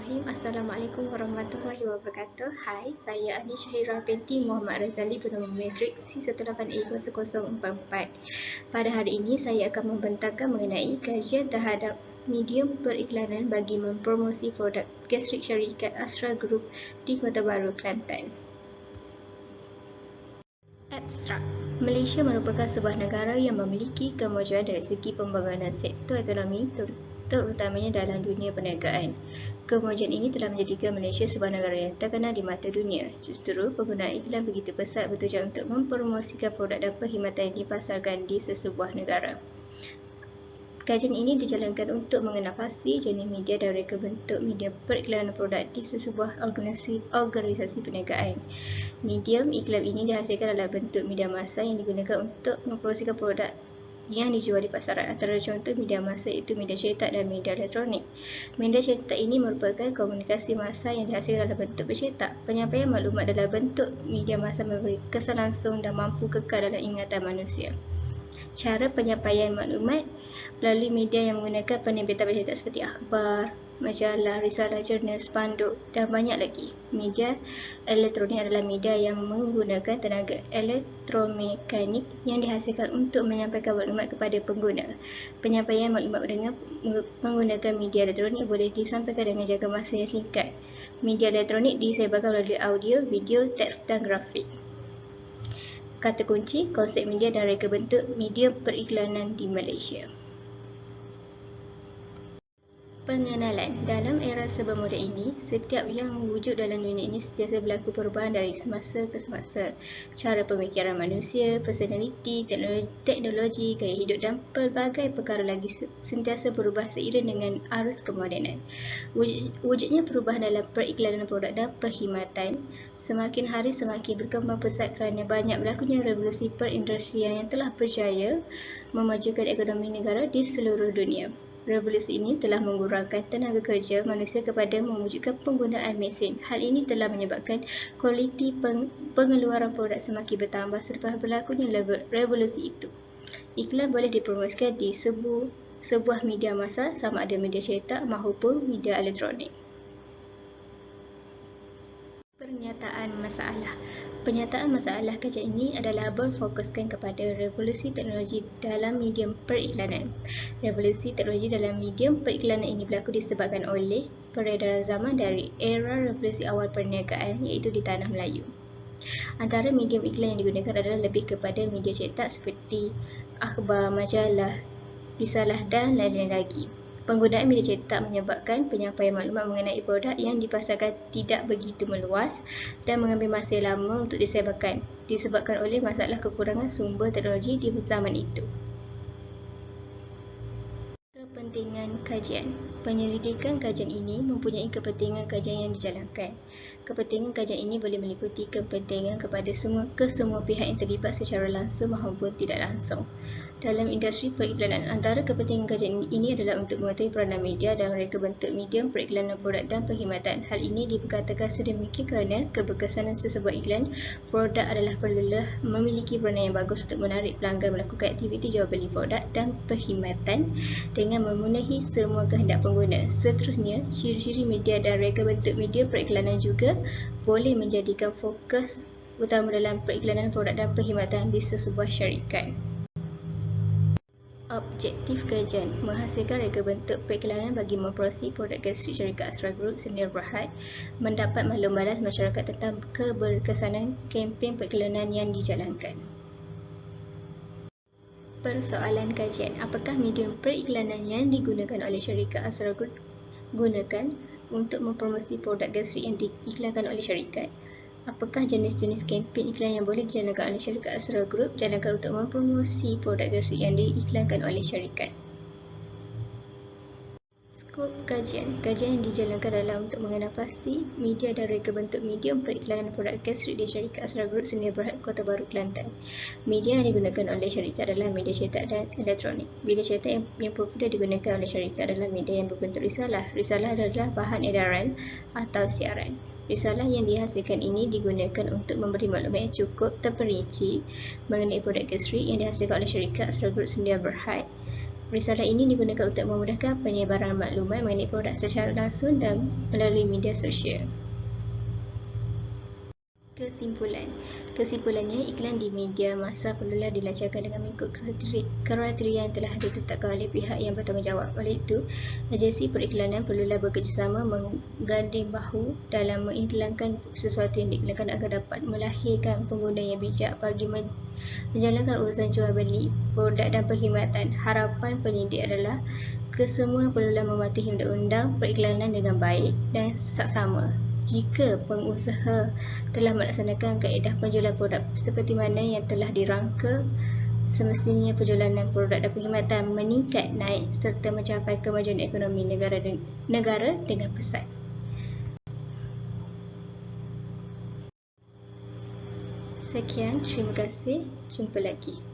Bismillahirrahmanirrahim. Assalamualaikum warahmatullahi wabarakatuh. Hai, saya Ani Syahira binti Muhammad Razali bernama Matrix C18A0044. Pada hari ini saya akan membentangkan mengenai kajian terhadap medium periklanan bagi mempromosi produk gastrik syarikat Asra Group di Kota Baru, Kelantan. Abstrak. Malaysia merupakan sebuah negara yang memiliki kemajuan dari segi pembangunan sektor ekonomi terutamanya dalam dunia perniagaan. Kemajuan ini telah menjadikan Malaysia sebuah negara yang terkenal di mata dunia. Justru, penggunaan iklan begitu pesat bertujuan untuk mempromosikan produk dan perkhidmatan yang dipasarkan di sesebuah negara. Kajian ini dijalankan untuk mengenal pasti jenis media dan reka bentuk media periklanan produk di sesebuah organisasi perniagaan. Medium iklan ini dihasilkan dalam bentuk media massa yang digunakan untuk mempromosikan produk yang dijual di pasaran. Antara contoh media massa iaitu media cetak dan media elektronik. Media cetak ini merupakan komunikasi massa yang dihasilkan dalam bentuk bercetak. Penyampaian maklumat dalam bentuk media massa memberi kesan langsung dan mampu kekal dalam ingatan manusia. Cara penyampaian maklumat melalui media yang menggunakan penerbitan bercetak seperti akhbar, majalah, risalah, jurnal, spanduk dan banyak lagi. Media elektronik adalah media yang menggunakan tenaga elektromekanik yang dihasilkan untuk menyampaikan maklumat kepada pengguna. Penyampaian maklumat dengan menggunakan media elektronik boleh disampaikan dengan jangka masa yang singkat. Media elektronik disebarkan melalui audio, video, teks dan grafik. Kata kunci, konsep media dan reka bentuk media periklanan di Malaysia. Pengenalan. Dalam era serba moden ini, setiap yang wujud dalam dunia ini sentiasa berlaku perubahan dari semasa ke semasa. Cara pemikiran manusia, personaliti, teknologi, gaya hidup dan pelbagai perkara lagi sentiasa berubah seiring dengan arus kemodenan. Wujudnya perubahan dalam periklanan produk dan perkhidmatan semakin hari semakin berkembang pesat kerana banyak berlakunya revolusi perindustrian yang telah berjaya memajukan ekonomi negara di seluruh dunia. Revolusi ini telah mengurangkan tenaga kerja manusia kepada mewujudkan penggunaan mesin. Hal ini telah menyebabkan kualiti pengeluaran produk semakin bertambah selepas berlakunya revolusi itu. Iklan boleh dipromosikan di sebuah media massa sama ada media cetak maupun media elektronik. Pernyataan masalah. Pernyataan masalah kajian ini adalah berfokuskan kepada revolusi teknologi dalam medium periklanan. Revolusi teknologi dalam medium periklanan ini berlaku disebabkan oleh peredaran zaman dari era revolusi awal perniagaan iaitu di Tanah Melayu. Antara medium iklan yang digunakan adalah lebih kepada media cetak seperti akhbar, majalah, risalah dan lain-lain lagi. Penggunaan media cetak menyebabkan penyampaian maklumat mengenai produk yang dipasarkan tidak begitu meluas dan mengambil masa lama untuk disebarkan, disebabkan oleh masalah kekurangan sumber teknologi di zaman itu. Kepentingan kajian. Penyelidikan kajian ini mempunyai kepentingan kajian yang dijalankan. Kepentingan kajian ini boleh meliputi kepentingan kepada semua pihak yang terlibat secara langsung maupun tidak langsung dalam industri periklanan. Antara kepentingan kajian ini adalah untuk mengetahui peranan media dan reka bentuk medium periklanan produk dan perkhidmatan. Hal ini diperkatakan sedemikian kerana keberkesanan sesebuah iklan produk adalah perlulah memiliki peranan yang bagus untuk menarik pelanggan melakukan aktiviti jual beli produk dan perkhidmatan dengan memenuhi semua kehendak pengguna. Seterusnya, ciri-ciri media dan reka bentuk media periklanan juga boleh menjadikan fokus utama dalam periklanan produk dan perkhidmatan di sesebuah syarikat. Objektif kajian menghasilkan reka bentuk periklanan bagi mempromosi produk gastrik syarikat Asra Group Sdn Bhd, mendapat maklum balas masyarakat tentang keberkesanan kempen periklanan yang dijalankan. Persoalan kajian. Apakah medium periklanan yang digunakan oleh syarikat Asra Group gunakan untuk mempromosi produk gastrik yang diiklankan oleh syarikat? Apakah jenis-jenis kempen iklan yang boleh dijalankan oleh syarikat Asra Group jalankan untuk mempromosi produk gastrik yang diiklankan oleh syarikat? Skop kajian. Kajian yang dijalankan adalah untuk mengenal pasti media dan reka bentuk medium periklanan produk gastrik di syarikat Asra Group Sdn Bhd, Kota Baru, Kelantan. Media yang digunakan oleh syarikat adalah media cetak dan elektronik. Media cetak yang popular digunakan oleh syarikat adalah media yang berbentuk risalah. Risalah adalah bahan edaran atau siaran. Risalah yang dihasilkan ini digunakan untuk memberi maklumat yang cukup terperinci mengenai produk gastrik yang dihasilkan oleh syarikat Asra Group Sdn Bhd Risalah ini digunakan untuk memudahkan penyebaran maklumat mengenai produk secara langsung dan melalui media sosial. Kesimpulannya, iklan di media massa perlulah dilancarkan dengan mengikut kriteria yang telah ditetapkan oleh pihak yang bertanggungjawab. Oleh itu, agensi periklanan perlulah bekerjasama mengganding bahu dalam mengiklankan sesuatu yang diiklankan agar dapat melahirkan pengguna yang bijak bagi menjalankan urusan jual beli produk dan perkhidmatan. Harapan penyidik adalah kesemua perlulah mematuhi undang-undang periklanan dengan baik dan saksama. Jika pengusaha telah melaksanakan kaedah penjualan produk seperti mana yang telah dirangka, semestinya penjualan produk dan perkhidmatan meningkat naik serta mencapai kemajuan ekonomi negara dengan pesat. Sekian, terima kasih. Jumpa lagi.